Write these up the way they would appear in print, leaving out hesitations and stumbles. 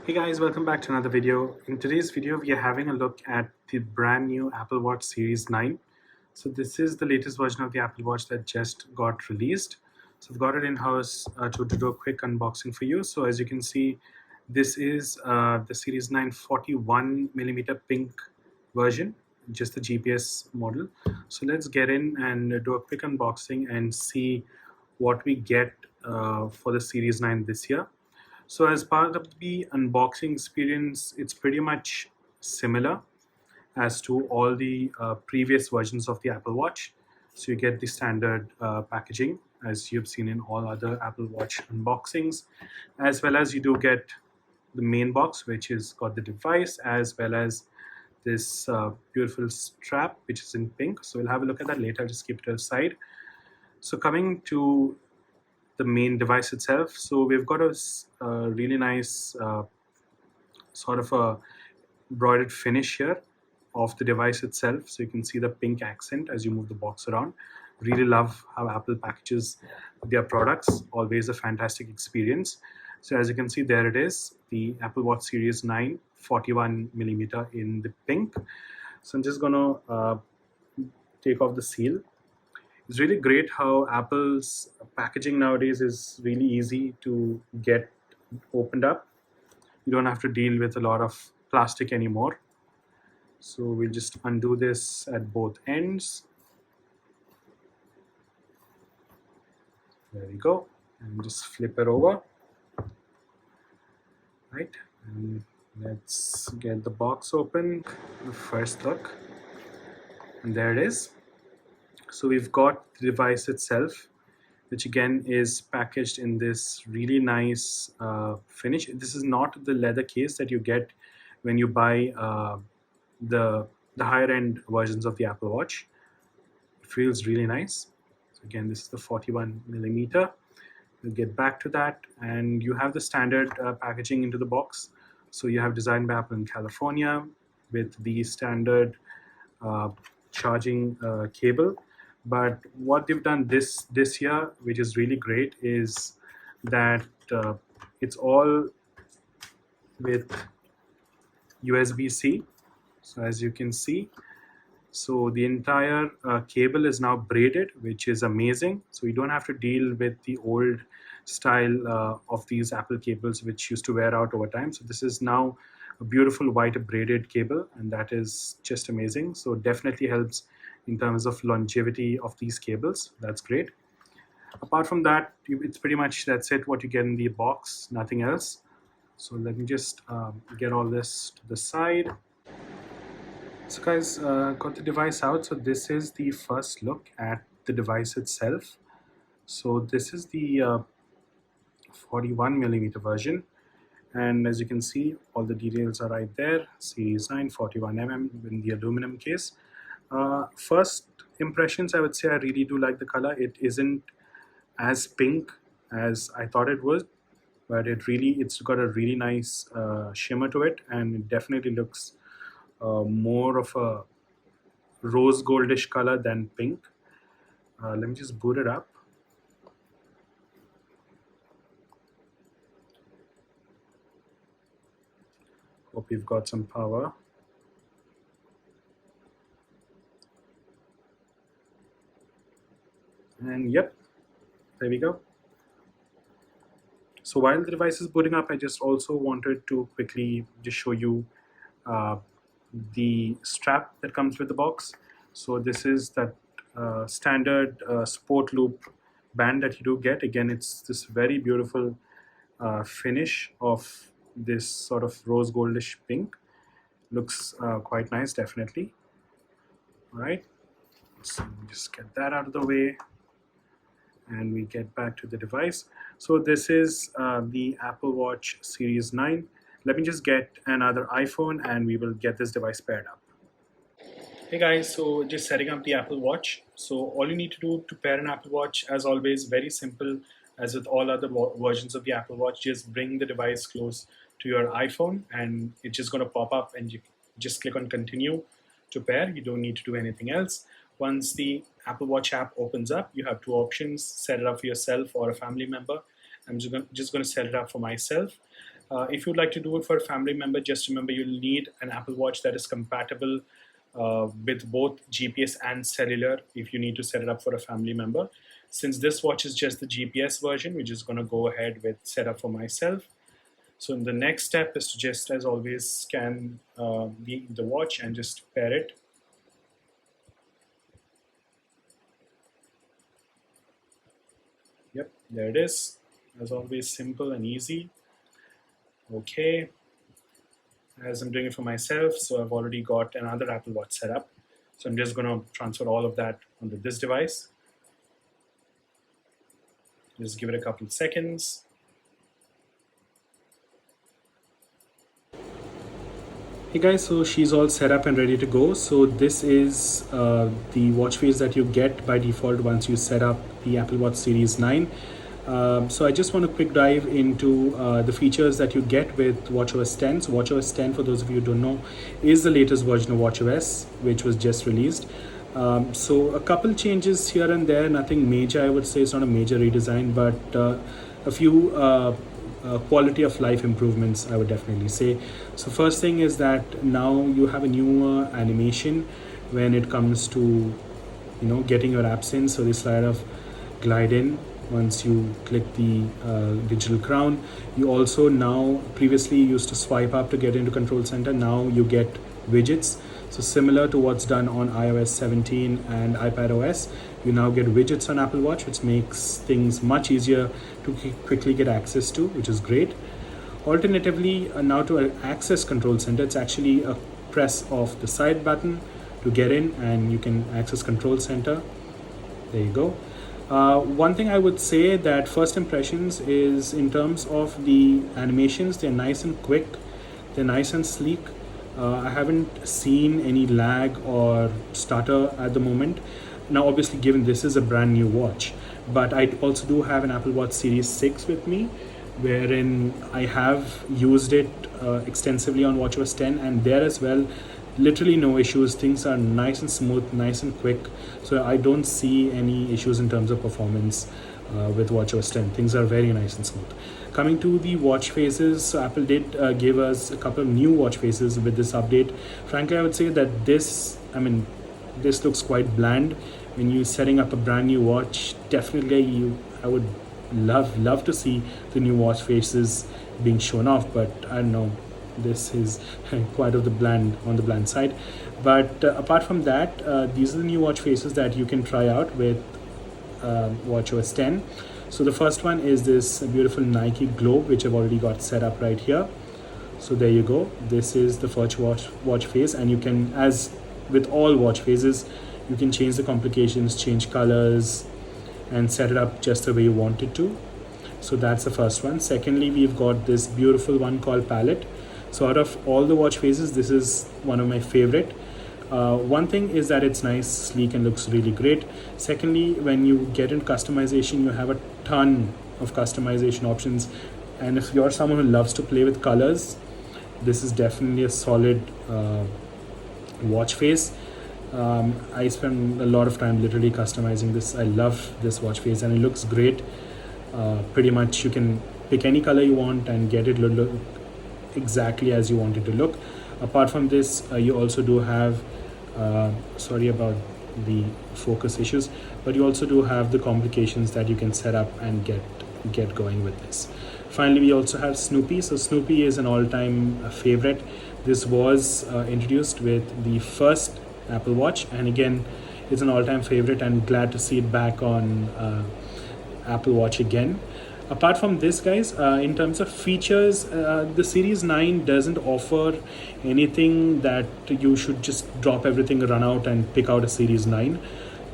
Hey guys, welcome back to another video. In today's video, we are having a look at the brand new Apple Watch Series 9. So this is the latest version of the Apple Watch that just got released. So I've got it in-house to do a quick unboxing for you. So as you can see, this is the Series 9 41mm pink version, just the GPS model. So let's get in and do a quick unboxing and see what we get for the Series 9 this year. So as part of the unboxing experience, it's pretty much similar as to all the previous versions of the Apple Watch. So you get the standard packaging as you've seen in all other Apple Watch unboxings, as well as you do get the main box, which is got the device, as well as this beautiful strap, which is in pink. So we'll have a look at that later. I'll just keep it aside. So coming to the main device itself, so we've got a really nice sort of a embroidered finish here of the device itself. So you can see the pink accent as you move the box around. Really love how Apple packages their products. Always a fantastic experience. So as you can see, there it is, the Apple Watch Series 9 41mm in the pink. So I'm just gonna take off the seal. It's really great how Apple's packaging nowadays is really easy to get opened up. You don't have to deal with a lot of plastic anymore. So we'll just undo this at both ends. There we go. And just flip it over. Right. And let's get the box open. The first look. And there it is. So we've got the device itself, which again is packaged in this really nice finish. This is not the leather case that you get when you buy the higher end versions of the Apple Watch. It feels really nice. So again, this is the 41mm. We'll get back to that, and you have the standard packaging into the box. So you have designed by Apple in California with the standard charging cable. But what they've done this year, which is really great, is that it's all with USB-C. So as you can see, so the entire cable is now braided, which is amazing. So you don't have to deal with the old style of these Apple cables, which used to wear out over time. So this is now a beautiful white braided cable, and that is just amazing. So definitely helps in terms of longevity of these cables. That's great. Apart from that, it's pretty much that's it, what you get in the box, nothing else. So let me just get all this to the side. So guys, got the device out. So this is the first look at the device itself. So this is the 41mm version, and as you can see, all the details are right there. Series 9 41mm in the aluminum case. First impressions, I would say I really do like the color. It isn't as pink as I thought it was, but it's got a really nice shimmer to it, and it definitely looks more of a rose goldish color than pink. Let me just boot it up. Hope you've got some power. And yep, there we go. So while the device is booting up, I just also wanted to quickly just show you the strap that comes with the box. So this is that standard sport loop band that you do get. Again, it's this very beautiful finish of this sort of rose goldish pink. Looks quite nice, definitely. All right, so just get that out of the way, and we get back to the device. So this is the Apple Watch Series 9. Let me just get another iPhone and we will get this device paired up. Hey guys, so just setting up the Apple Watch. So all you need to do to pair an Apple Watch, as always, very simple. As with all other versions of the Apple Watch, just bring the device close to your iPhone and it's just going to pop up, and you just click on continue to pair. You don't need to do anything else. Once the Apple Watch app opens up, you have two options: set it up for yourself or a family member. I'm just going to set it up for myself. If you'd like to do it for a family member, just remember you'll need an Apple Watch that is compatible with both GPS and cellular if you need to set it up for a family member. Since this watch is just the GPS version, we're just going to go ahead with setup for myself. So the next step is to just, as always, scan the watch and just pair it. Yep, there it is. As always, simple and easy. Okay. As I'm doing it for myself, so I've already got another Apple Watch set up. So I'm just going to transfer all of that onto this device. Just give it a couple of seconds. Hey guys, so she's all set up and ready to go. So this is the watch face that you get by default once you set up the Apple Watch Series 9. So I just want to quick dive into the features that you get with watchOS 10. So watchOS 10, for those of you who don't know, is the latest version of watchOS, which was just released. So a couple changes here and there, nothing major. I would say it's not a major redesign, but a few quality of life improvements, I would definitely say. So first thing is that now you have a newer animation when it comes to getting your apps in. So this slide of glide in once you click the digital crown. You also now, previously used to swipe up to get into Control Center. Now you get widgets. So similar to what's done on iOS 17 and iPadOS, you now get widgets on Apple Watch, which makes things much easier to quickly get access to, which is great. Alternatively, now to access Control Center, it's actually a press of the side button to get in and you can access Control Center. There you go. One thing I would say that first impressions is in terms of the animations, they're nice and quick, they're nice and sleek. I haven't seen any lag or stutter at the moment. Now obviously, given this is a brand new watch, but I also do have an Apple Watch Series 6 with me, wherein I have used it extensively on watchOS 10, and there as well, literally no issues. Things are nice and smooth, nice and quick. So I don't see any issues in terms of performance with watchOS 10. Things are very nice and smooth. Coming to the watch faces, so Apple did give us a couple of new watch faces with this update. Frankly, I would say that this looks quite bland. When you're setting up a brand new watch, definitely I would love to see the new watch faces being shown off, but I don't know, this is quite on the bland side. But apart from that, these are the new watch faces that you can try out with watchOS 10. So the first one is this beautiful Nike Globe, which I've already got set up right here. So there you go. This is the first watch face, and you can, as with all watch faces, you can change the complications, change colors, and set it up just the way you want it to. So that's the first one. Secondly, we've got this beautiful one called Palette. So out of all the watch faces, this is one of my favorite. One thing is that it's nice, sleek, and looks really great. Secondly, when you get into customization, you have a ton of customization options. And if you're someone who loves to play with colors, this is definitely a solid watch face. I spend a lot of time literally customizing this. I love this watch face and it looks great. Pretty much you can pick any color you want and get it look exactly as you want it to look. Apart from this, you also do have sorry about the focus issues, but you also do have the complications that you can set up and get going with this. Finally, we also have Snoopy. So Snoopy is an all-time favorite. This was introduced with the first Apple Watch, and again, it's an all-time favorite, and glad to see it back on Apple Watch again. Apart from this, guys, in terms of features, the Series 9 doesn't offer anything that you should just drop everything, run out and pick out a Series 9.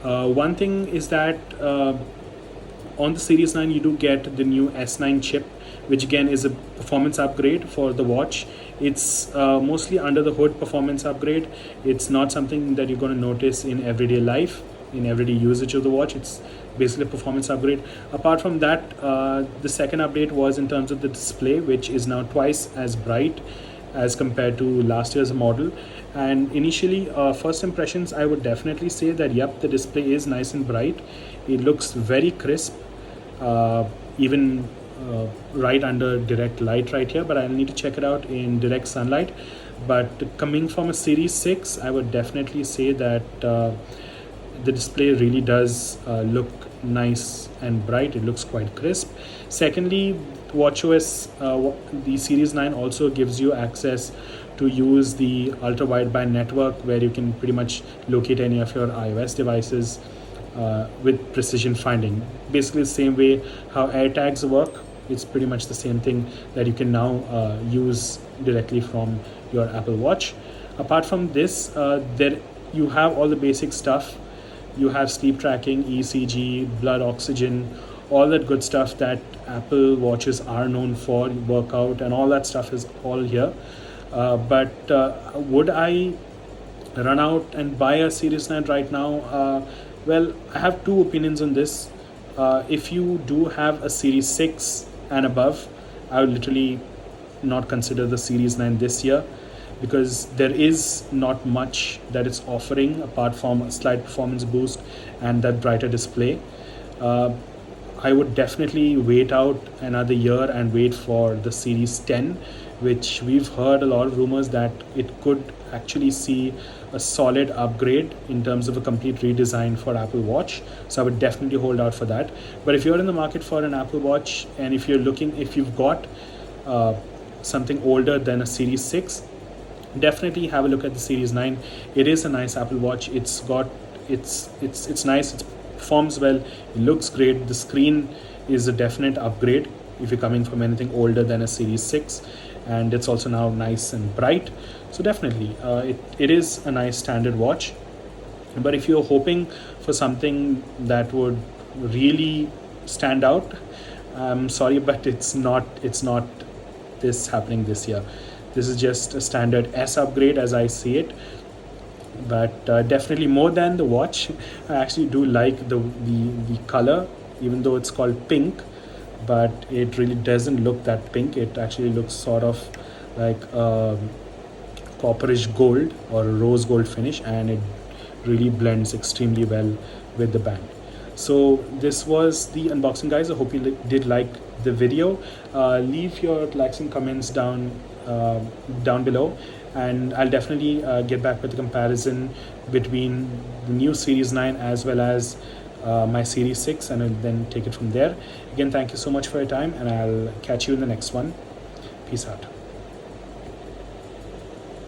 One thing is that on the Series 9 you do get the new S9 chip, which again is a performance upgrade for the watch. It's mostly under the hood performance upgrade. It's not something that you're going to notice in everyday life, in everyday usage of the watch. It's basically a performance upgrade. Apart from that, the second update was in terms of the display, which is now twice as bright as compared to last year's model. And initially, first impressions, I would definitely say that yep, the display is nice and bright. It looks very crisp. Even right under direct light right here, but I'll need to check it out in direct sunlight. But coming from a Series 6, I would definitely say that the display really does look nice and bright. It looks quite crisp. Secondly, watchOS, the Series 9 also gives you access to use the ultra wideband network, where you can pretty much locate any of your iOS devices with precision finding. Basically the same way how AirTags work, it's pretty much the same thing that you can now use directly from your Apple Watch. Apart from this, there you have all the basic stuff. You have sleep tracking, ECG, blood oxygen, all that good stuff that Apple Watches are known for, workout and all that stuff is all here. But would I run out and buy a Series 9 right now? Well, I have two opinions on this. If you do have a Series 6 and above, I would literally not consider the Series 9 this year, because there is not much that it's offering apart from a slight performance boost and that brighter display. I would definitely wait out another year and wait for the Series 10, which we've heard a lot of rumors that it could actually see a solid upgrade in terms of a complete redesign for Apple Watch. So I would definitely hold out for that. But if you're in the market for an Apple Watch, and if you've got something older than a Series 6, definitely have a look at the Series 9. It is a nice Apple Watch. It's nice. It performs well. It looks great. The screen is a definite upgrade if you're coming from anything older than a Series 6, and it's also now nice and bright. So definitely, it is a nice standard watch. But if you're hoping for something that would really stand out, I'm sorry, but it's not this happening this year. This is just a standard S upgrade as I see it. But definitely more than the watch, I actually do like the color, even though it's called pink, but it really doesn't look that pink. It actually looks sort of like copperish gold or a rose gold finish, and it really blends extremely well with the band. So this was the unboxing, guys. I hope you did like the video. Leave your likes and comments down below, and I'll definitely get back with the comparison between the new Series 9 as well as my Series 6, and I'll then take it from there. Again, thank you so much for your time, and I'll catch you in the next one. Peace out.